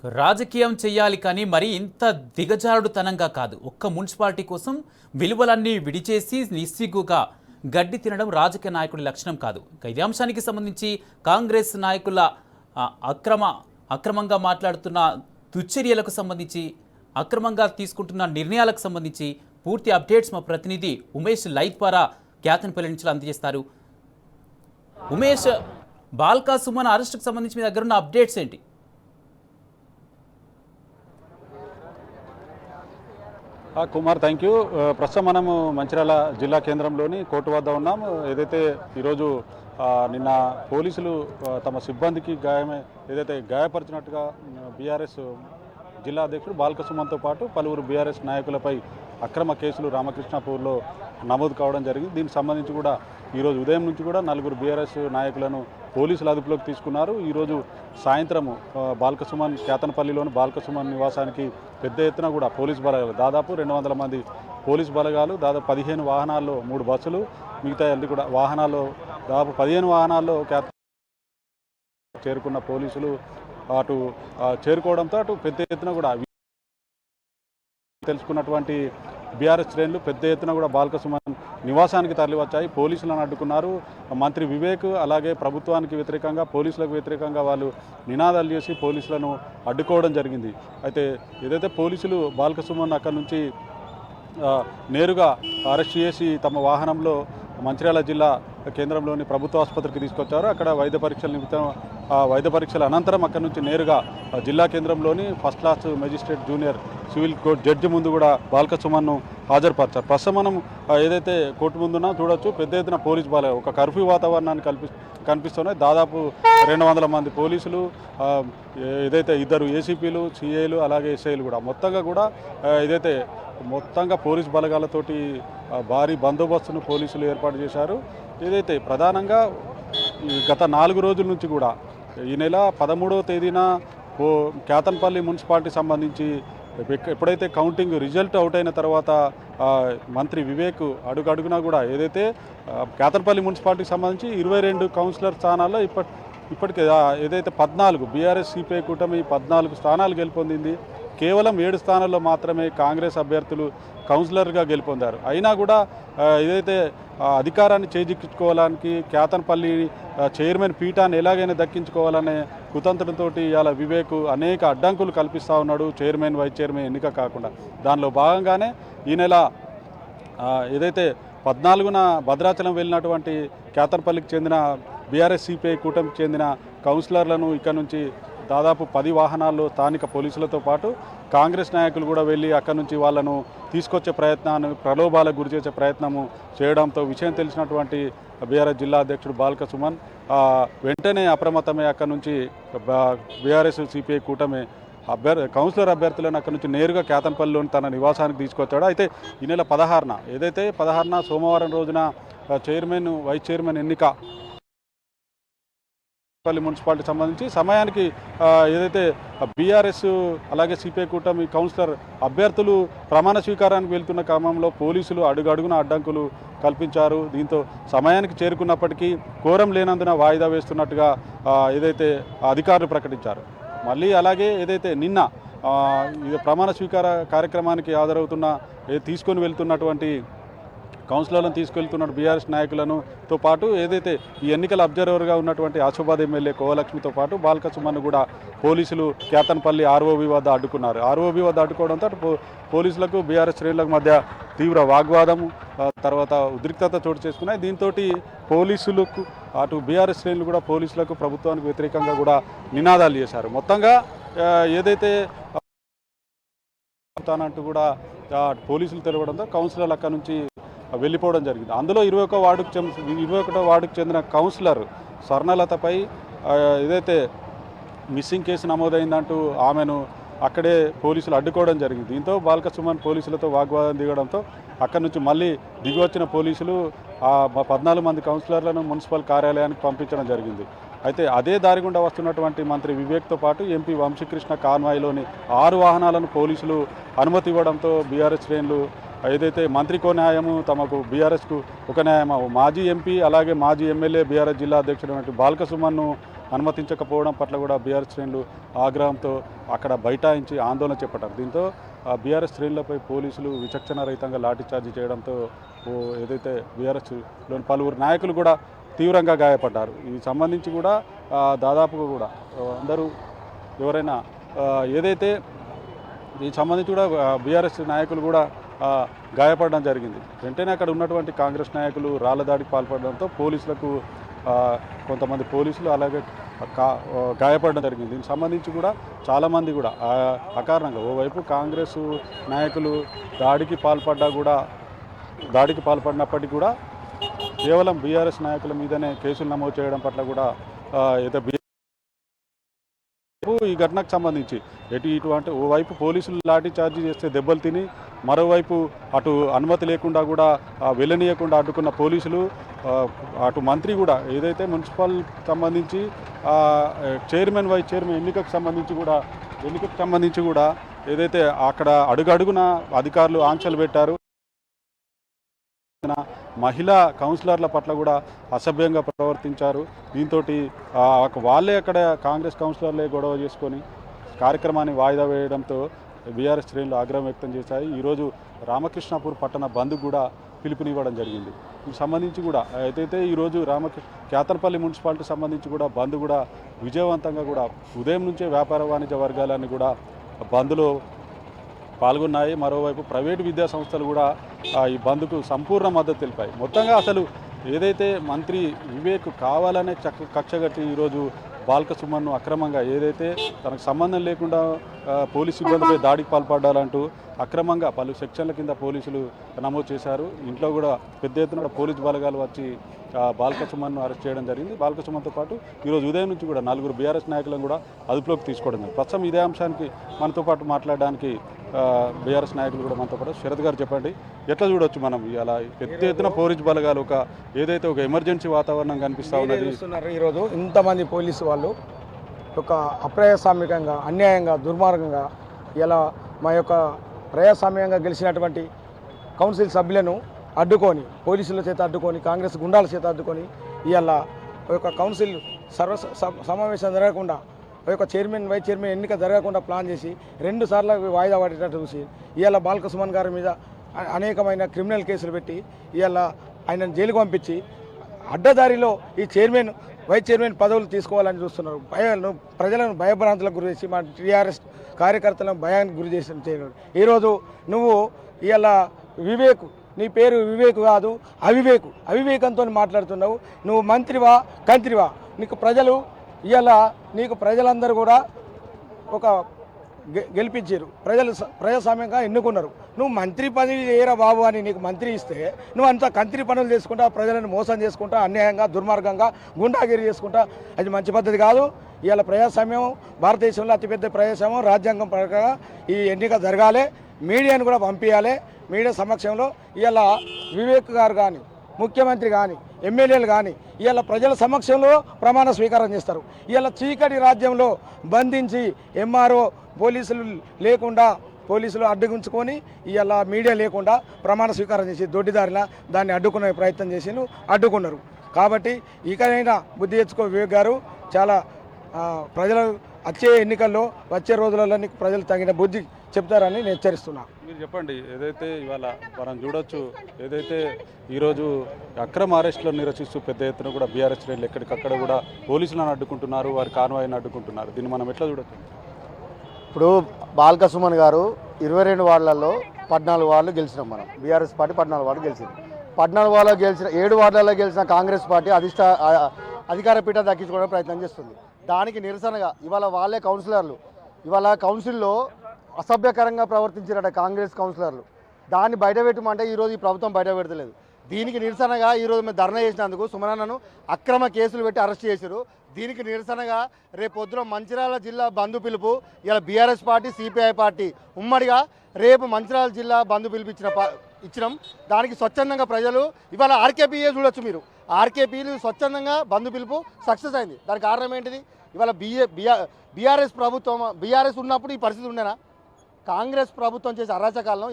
రాజకీయం చేయాలి కానీ మరి ఇంత దిగజారుడుతనంగా కాదు. ఒక్క మున్సిపాలిటీ కోసం విలువలన్నీ విడిచేసి నిస్సిగ్గుగా గడ్డి తినడం రాజకీయ నాయకుడి లక్షణం కాదు. ఇదే అంశానికి సంబంధించి కాంగ్రెస్ నాయకుల అక్రమంగా మాట్లాడుతున్న దుశ్చర్యలకు సంబంధించి, అక్రమంగా తీసుకుంటున్న నిర్ణయాలకు సంబంధించి పూర్తి అప్డేట్స్ మా ప్రతినిధి ఉమేష్ లైవ్ ద్వారా క్యాతన్పల్లి నుంచి అందజేస్తారు. ఉమేష్, బాల్కా సుమన్ అరెస్టుకు సంబంధించి మీ దగ్గర ఉన్న అప్డేట్స్ ఏంటి? Kumar, thank you. ప్రస్తుతం మనము మంచిర్యాల జిల్లా కేంద్రంలోని కోర్టు వద్ద ఉన్నాం. ఏదైతే ఈరోజు నిన్న పోలీసులు తమ సిబ్బందికి ఏదైతే గాయపరిచినట్టుగా బీఆర్ఎస్ జిల్లా అధ్యక్షుడు బాల్క సుమన్తో పాటు పలువురు బీఆర్ఎస్ నాయకులపై అక్రమ కేసులు రామకృష్ణాపూర్లో నమోదు కావడం జరిగింది. దీనికి సంబంధించి కూడా ఈరోజు ఉదయం నుంచి కూడా నలుగురు బీఆర్ఎస్ నాయకులను పోలీసులు అదుపులోకి తీసుకున్నారు. ఈరోజు సాయంత్రము బాల్క సుమన్ కేతనపల్లిలోని బాల్క సుమన్ నివాసానికి పెద్ద ఎత్తున కూడా పోలీసు బలగాలు, దాదాపు 200 మంది పోలీసు బలగాలు, దాదాపు 15 వాహనాల్లో 3 బస్సులు, మిగతా అన్ని కూడా వాహనాల్లో దాదాపు 15 వాహనాల్లో చేరుకున్న పోలీసులు అటు చేరుకోవడంతో అటు పెద్ద ఎత్తున కూడా తెలుసుకున్నటువంటి బీఆర్ఎస్ శ్రేణులు పెద్ద ఎత్తున కూడా బాల్క సుమన్ నివాసానికి తరలివచ్చాయి. పోలీసులను అడ్డుకున్నారు. మంత్రి వివేక్ అలాగే ప్రభుత్వానికి వ్యతిరేకంగా, పోలీసులకు వ్యతిరేకంగా వాళ్ళు నినాదాలు చేసి పోలీసులను అడ్డుకోవడం జరిగింది. అయితే ఏదైతే పోలీసులు బాల్క సుమన్ అక్కడి నుంచి నేరుగా అరెస్ట్ చేసి తమ వాహనంలో మంచిర్యాల జిల్లా కేంద్రంలోని ప్రభుత్వ ఆసుపత్రికి తీసుకొచ్చారు. అక్కడ వైద్య పరీక్షల నిమిత్తం వైద్య పరీక్షల అనంతరం అక్కడి నుంచి నేరుగా జిల్లా కేంద్రంలోని first class magistrate junior civil court judge ముందు కూడా బాల్క సుమన్ను హాజరుపరిచారు. ప్రస్తుతం మనం ఏదైతే కోర్టు ముందున్నా చూడొచ్చు, పెద్ద ఎత్తున పోలీసు బల ఒక కర్ఫ్యూ వాతావరణాన్ని కనిపిస్తున్నాయి. దాదాపు 200 మంది పోలీసులు, ఏదైతే 2 ఏసీపీలు, సిఐలు అలాగే ఎస్ఐలు కూడా మొత్తంగా పోలీసు బలగాలతోటి భారీ బందోబస్తును పోలీసులు ఏర్పాటు చేశారు. ఏదైతే ప్రధానంగా గత 4 రోజుల నుంచి కూడా ఈ నెల 13వ తేదీన కేతన్పల్లి మున్సిపాలిటీ సంబంధించి ఎప్పుడైతే కౌంటింగ్ రిజల్ట్ అవుట్ అయిన తర్వాత మంత్రి వివేక్ అడుగడుగునా కూడా ఏదైతే కేతన్పల్లి మున్సిపాలిటీకి సంబంధించి 22 కౌన్సిలర్ స్థానాల్లో ఇప్పటికే ఏదైతే 14 బీఆర్ఎస్ సిపిఐ కూటమి 14 స్థానాలు గెలుపొందింది. కేవలం 7 స్థానాల్లో మాత్రమే కాంగ్రెస్ అభ్యర్థులు కౌన్సిలర్గా గెలుపొందారు. అయినా కూడా ఏదైతే అధికారాన్ని చేజిక్కించుకోవడానికి కేతన్పల్లి చైర్మన్ పీఠాన్ని ఎలాగైనా దక్కించుకోవాలనే కుతంత్రంతో ఇవాళ వివేక్ అనేక అడ్డంకులు కల్పిస్తూ ఉన్నాడు, చైర్మన్ వైస్ చైర్మన్ ఎన్నిక కాకుండా. దానిలో భాగంగానే ఈ నెల ఏదైతే 14న భద్రాచలం వెళ్ళినటువంటి కేతన్పల్లికి చెందిన బీఆర్ఎస్ సిపిఐ కూటమికి చెందిన కౌన్సిలర్లను ఇక్కడ నుంచి దాదాపు 10 వాహనాల్లో స్థానిక పోలీసులతో పాటు కాంగ్రెస్ నాయకులు కూడా వెళ్ళి అక్కడి నుంచి వాళ్ళను తీసుకొచ్చే ప్రయత్నాన్ని, ప్రలోభాలకు గురి చేసే ప్రయత్నము చేయడంతో విషయం తెలిసినటువంటి బీఆర్ఎస్ జిల్లా అధ్యక్షుడు బాల్క సుమన్ వెంటనే అప్రమత్తమై అక్కడి నుంచి బీఆర్ఎస్ సిపిఐ కూటమి కౌన్సిలర్ అభ్యర్థులను అక్కడి నుంచి నేరుగా కేతన్పల్లిలోని తన నివాసానికి తీసుకొచ్చాడు. అయితే ఈ నెల 16న సోమవారం రోజున చైర్మన్ వైస్ చైర్మన్ ఎన్నిక పల్లి మున్సిపాలిటీ సంబంధించి సమయానికి ఏదైతే బీఆర్ఎస్ అలాగే సిపిఐ కూటమి కౌన్సిలర్ అభ్యర్థులు ప్రమాణ స్వీకారానికి వెళ్తున్న క్రమంలో పోలీసులు అడుగడుగున అడ్డంకులు కల్పించారు. దీంతో సమయానికి చేరుకున్నప్పటికీ కోరం లేనందున వాయిదా వేస్తున్నట్టుగా ఏదైతే అధికారులు ప్రకటించారు. మళ్ళీ అలాగే ఏదైతే నిన్న ప్రమాణ స్వీకార కార్యక్రమానికి తీసుకొని వెళ్తున్నటువంటి కౌన్సిలర్లను తీసుకెళ్తున్న బీఆర్ఎస్ నాయకులతో పాటు ఏదైతే ఈ ఎన్నికల అబ్జర్వర్గా ఉన్నటువంటి ఆసిఫాబాద్ ఎమ్మెల్యే కోవలక్ష్మితో పాటు బాల్క సుమన్ కూడా పోలీసులు కేతన్పల్లి ఆర్ఓబి వద్ద అడ్డుకున్నారు. ఆర్ఓబి వద్ద అడ్డుకోవడంతో పోలీసులకు బీఆర్ఎస్ శ్రేణులకు మధ్య తీవ్ర వాగ్వాదం, తర్వాత ఉద్రిక్తత చోటు చేసుకున్నాయి. దీంతో పోలీసులకు అటు బీఆర్ఎస్ శ్రేణులు కూడా పోలీసులకు ప్రభుత్వానికి వ్యతిరేకంగా కూడా నినాదాలు చేశారు. మొత్తంగా ఏదైతే అంటూ కూడా పోలీసులు తెలవడంతో కౌన్సిలర్లు అక్కడి నుంచి వెళ్ళిపోవడం జరిగింది. అందులో 21వ వార్డుకు చెందిన కౌన్సిలర్ స్వర్ణలతపై ఏదైతే మిస్సింగ్ కేసు నమోదైందంటూ ఆమెను అక్కడే పోలీసులు అడ్డుకోవడం జరిగింది. దీంతో బాల్క సుమన్ పోలీసులతో వాగ్వాదం దిగడంతో అక్కడి నుంచి మళ్ళీ దిగివచ్చిన పోలీసులు 14 మంది కౌన్సిలర్లను మున్సిపల్ కార్యాలయానికి పంపించడం జరిగింది. అయితే అదే దారి గుండా వస్తున్నటువంటి మంత్రి వివేక్తో పాటు ఎంపీ వంశీకృష్ణ కాన్వాయ్లోని 6 వాహనాలను పోలీసులు అనుమతి ఇవ్వడంతో బీఆర్ఎస్ శ్రేణులు ఏదైతే మంత్రికో న్యాయము, తమకు బీఆర్ఎస్కు ఒక న్యాయము, మాజీ ఎంపీ అలాగే మాజీ ఎమ్మెల్యే బీఆర్ఎస్ జిల్లా అధ్యక్షుడు బాల్క సుమన్ను అనుమతించకపోవడం పట్ల కూడా బీఆర్ఎస్ శ్రేణులు ఆగ్రహంతో అక్కడ బైఠాయించి ఆందోళన చేపట్టారు. దీంతో బీఆర్ఎస్ శ్రేణులపై పోలీసులు విచక్షణ రహితంగా లాఠీచార్జీ చేయడంతో ఏదైతే బీఆర్ఎస్లోని పలువురు నాయకులు కూడా తీవ్రంగా గాయపడ్డారు. ఈ సంబంధించి కూడా దాదాపుగా కూడా అందరూ ఎవరైనా ఏదైతే దీనికి సంబంధించి కూడా బీఆర్ఎస్ నాయకులు కూడా గాయపడడం జరిగింది. వెంటనే అక్కడ ఉన్నటువంటి కాంగ్రెస్ నాయకులు రాళ్ల దాడికి పాల్పడడంతో పోలీసులకు కొంతమంది పోలీసులు అలాగే గాయపడడం జరిగింది. దీనికి సంబంధించి కూడా చాలామంది కూడా అకారణంగా ఓవైపు కాంగ్రెస్ నాయకులు దాడికి పాల్పడినప్పటికీ కూడా కేవలం బీఆర్ఎస్ నాయకుల మీదనే కేసులు నమోదు చేయడం పట్ల కూడా ఏదో ఈ ఘటనకు సంబంధించి ఇటువంటి ఓవైపు పోలీసులు లాఠీ చార్జీ చేస్తే దెబ్బలు తిని మరోవైపు అటు అనుమతి లేకుండా కూడా వెళ్ళనీయకుండా అడ్డుకున్న పోలీసులు అటు మంత్రి కూడా ఏదైతే మున్సిపల్ సంబంధించి చైర్మన్ వైస్ చైర్మన్ ఎన్నికకు సంబంధించి కూడా ఏదైతే అక్కడ అడుగడుగున అధికారులు ఆంక్షలు పెట్టారు. మహిళా కౌన్సిలర్ల పట్ల కూడా అసభ్యంగా ప్రవర్తించారు. దీంతో వాళ్ళే అక్కడ కాంగ్రెస్ కౌన్సిలర్లే గొడవ చేసుకొని కార్యక్రమాన్ని వాయిదా వేయడంతో బీఆర్ఎస్ శ్రేణులు ఆగ్రహం వ్యక్తం చేశాయి. ఈరోజు రామకృష్ణాపూర్ పట్టణ బంద్ కూడా పిలుపునివ్వడం జరిగింది. దీనికి సంబంధించి కూడా ఏదైతే ఈరోజు కేతర్పల్లి మున్సిపాలిటీ సంబంధించి కూడా బంద్ కూడా విజయవంతంగా కూడా ఉదయం నుంచే వ్యాపార వాణిజ్య వర్గాలన్నీ కూడా బంద్లో పాల్గొన్నాయి. మరోవైపు ప్రైవేటు విద్యా సంస్థలు కూడా ఈ బంద్కు సంపూర్ణ మద్దతు తెలిపాయి. మొత్తంగా అసలు ఏదైతే మంత్రి వివేక్ కావాలనే కక్షగట్టి ఈరోజు బాల్క సుమన్ను అక్రమంగా ఏదైతే తనకు సంబంధం లేకుండా పోలీసు సిబ్బందిపై దాడికి పాల్పడాలంటూ అక్రమంగా పలు సెక్షన్ల కింద పోలీసులు నమోదు చేశారు. ఇంట్లో కూడా పెద్ద ఎత్తున పోలీసు బలగాలు వచ్చి బాల్క సుమన్ను అరెస్ట్ చేయడం జరిగింది. బాల్క సుమన్తో పాటు ఈరోజు ఉదయం నుంచి కూడా 4 బీఆర్ఎస్ నాయకులను కూడా అదుపులోకి తీసుకోవడం జరిగింది. ప్రస్తుతం ఇదే అంశానికి మనతో పాటు మాట్లాడడానికి బీఆర్ఎస్ నాయకులు కూడా మనతో పాటు శరత్ గారు చెప్పండి, ఎట్లా చూడొచ్చు మనం అలా పెద్ద ఎత్తున పోలీసు బలగాలు ఏదైతే ఒక ఎమర్జెన్సీ వాతావరణం కనిపిస్తూ ఉన్నది. ఈరోజు ఇంతమంది పోలీసు వాళ్ళు ఒక అప్రజాస్వామికంగా అన్యాయంగా దుర్మార్గంగా ఇలా మా యొక్క ప్రజాస్వామ్యంగా గెలిచినటువంటి కౌన్సిల్ సభ్యులను అడ్డుకొని పోలీసుల చేత అడ్డుకొని కాంగ్రెస్ గుండాల చేత అడ్డుకొని ఇవాళ ఒక కౌన్సిల్ సమావేశం జరగకుండా ఒక చైర్మన్ వైస్ చైర్మన్ ఎన్నిక జరగకుండా ప్లాన్ చేసి 2 సార్లు వాయిదా పడేటట్టు చూసి ఇవాళ బాల్క సుమన్ గారి మీద అనేకమైన క్రిమినల్ కేసులు పెట్టి ఇవాళ ఆయనను జైలుకు పంపించి అడ్డదారిలో ఈ చైర్మన్ వైస్ చైర్మన్ పదవులు తీసుకోవాలని చూస్తున్నారు. ప్రజలను భయభ్రాంతులకు గురి చేసి మా టీఆర్ఎస్ కార్యకర్తలను భయానికి గురి చేసి ఈరోజు నువ్వు ఇవాళ వివేక్, నీ పేరు వివేక్ కాదు అవివేకంతో మాట్లాడుతున్నావు. నువ్వు మంత్రివా కంత్రివా? నీకు ప్రజలు ఇవాళ ప్రజలందరూ కూడా ఒక గెలిపించారు, ప్రజాస్వామ్యంగా ఎన్నుకున్నారు. నువ్వు మంత్రి పదవి చేయరా బాబు అని నీకు మంత్రి ఇస్తే నువ్వు అంత కంత్రి పనులు చేసుకుంటా, ప్రజలను మోసం చేసుకుంటా, అన్యాయంగా దుర్మార్గంగా గుండాగిరి చేసుకుంటా, అది మంచి పద్ధతి కాదు. ఇవాళ ప్రజాస్వామ్యం భారతదేశంలో అతిపెద్ద ప్రజాస్వామ్యం, రాజ్యాంగం ప్రకారం ఈ ఎన్నిక జరగాలి. మీడియాను కూడా పంపించాలి. మీడియా సమక్షంలో ఇవాళ వివేక్ గారు కానీ ముఖ్యమంత్రి కానీ ఎమ్మెల్యేలు కానీ ఇవాళ ప్రజల సమక్షంలో ప్రమాణ స్వీకారం చేస్తారు. ఇవాళ చీకటి రాజ్యంలో బంధించి ఎంఆర్ఓ పోలీసులు లేకుండా పోలీసులు అడ్డుకుంచుకొని ఇవాళ మీడియా లేకుండా ప్రమాణ స్వీకారం చేసి దొడ్డిదారిన దాన్ని అడ్డుకునే ప్రయత్నం చేసి అడ్డుకున్నారు. కాబట్టి ఇకనైనా బుద్ధి తెచ్చుకో వివేక్ గారు. చాలా ప్రజలు వచ్చే ఎన్నికల్లో వచ్చే రోజులలో నీకు ప్రజలు తగిన బుద్ధి చెప్తారని నేను హెచ్చరిస్తున్నా. మీరు చెప్పండి, ఏదైతే ఇవాళ మనం చూడొచ్చు, ఏదైతే ఈరోజు అక్రమ అరెస్టులను నిరసిస్తూ పెద్ద ఎత్తున కూడా బీఆర్ఎస్ శ్రేణులు ఎక్కడికక్కడ కూడా పోలీసులను అడ్డుకుంటున్నారు, వారి కాన్వాయ్ని అడ్డుకుంటున్నారు. దీన్ని మనం ఎట్లా చూడొచ్చు? ఇప్పుడు బాల్క సుమన్ గారు 22 వార్డులలో 14 వార్డులు గెలిచినాం. మనం బీఆర్ఎస్ పార్టీ 14 వార్డులు గెలిచింది. 14 వార్డులో గెలిచిన 7 వార్డులలో గెలిచిన కాంగ్రెస్ పార్టీ అధికార పీఠ దక్కించుకోవడానికి ప్రయత్నం చేస్తుంది. దానికి నిరసనగా ఇవాళ వాళ్ళే కౌన్సిలర్లు ఇవాళ కౌన్సిల్లో అసభ్యకరంగా ప్రవర్తించారట కాంగ్రెస్ కౌన్సిలర్లు. దాన్ని బయటపెట్టమంటే ఈరోజు ఈ ప్రభుత్వం బయట పెడతలేదు. దీనికి నిరసనగా ఈరోజు మేము ధర్నా చేసినందుకు సుమనన్నను అక్రమ కేసులు పెట్టి అరెస్ట్ చేశారు. దీనికి నిరసనగా రేపు పొద్దున మంచిర్యాల జిల్లా బంధు పిలుపు ఇలా బీఆర్ఎస్ పార్టీ సిపిఐ పార్టీ ఉమ్మడిగా రేపు మంచిర్యాల జిల్లా బంధు పిలుపు ఇచ్చినాం. దానికి స్వచ్ఛందంగా ప్రజలు ఇవాళ ఆర్కేపీఏ చూడొచ్చు. మీరు ఆర్కేపీలు స్వచ్ఛందంగా బంధు పిలుపు సక్సెస్ అయింది. దానికి కారణం ఏంటిది? ఇవాళ బీఆర్ఎస్ ప్రభుత్వం బీఆర్ఎస్ ఉన్నప్పుడు ఈ పరిస్థితి ఉండేనా? కాంగ్రెస్ ప్రభుత్వం చేసే అరాచకాలను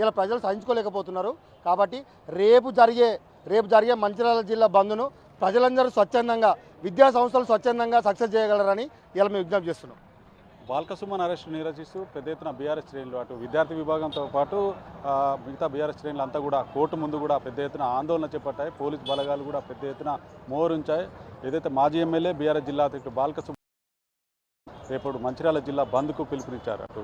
ఇలా ప్రజలు సహించుకోలేకపోతున్నారు. కాబట్టి రేపు జరిగే మంచిర్యాల జిల్లా బంద్ను ప్రజలందరూ స్వచ్ఛందంగా విద్యా సంస్థలు స్వచ్ఛందంగా సక్సెస్ చేయగలరని ఇలా మేము విజ్ఞప్తి చేస్తున్నాం. బాల్కసుమన్ అరెస్టు నిరసిస్తూ పెద్ద ఎత్తున బీఆర్ఎస్ శ్రేణులు అటు విద్యార్థి విభాగంతో పాటు మిగతా బీఆర్ఎస్ శ్రేణులు అంతా కూడా కోర్టు ముందు కూడా పెద్ద ఎత్తున ఆందోళన చేపట్టాయి. పోలీస్ బలగాలు కూడా పెద్ద ఎత్తున మోహరించాయి. ఏదైతే మాజీ ఎమ్మెల్యే బీఆర్ఎస్ జిల్లా అధ్యక్షుడు బాల్కసుమన్ రేపు మంచిర్యాల జిల్లా బంద్కు పిలుపునిచ్చారు. అటు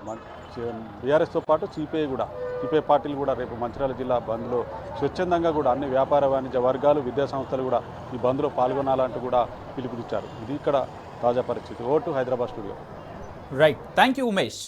బీఆర్ఎస్తో పాటు సిపిఐ పార్టీలు కూడా రేపు మంచిర్యాల జిల్లా బంద్లో స్వచ్ఛందంగా కూడా అన్ని వ్యాపార వాణిజ్య వర్గాలు విద్యా సంస్థలు కూడా ఈ బంద్లో పాల్గొనాలంటూ కూడా పిలుపునిచ్చారు. ఇది ఇక్కడ తాజా పరిస్థితి. Vote Hyderabad studio. Right, thank you Umesh.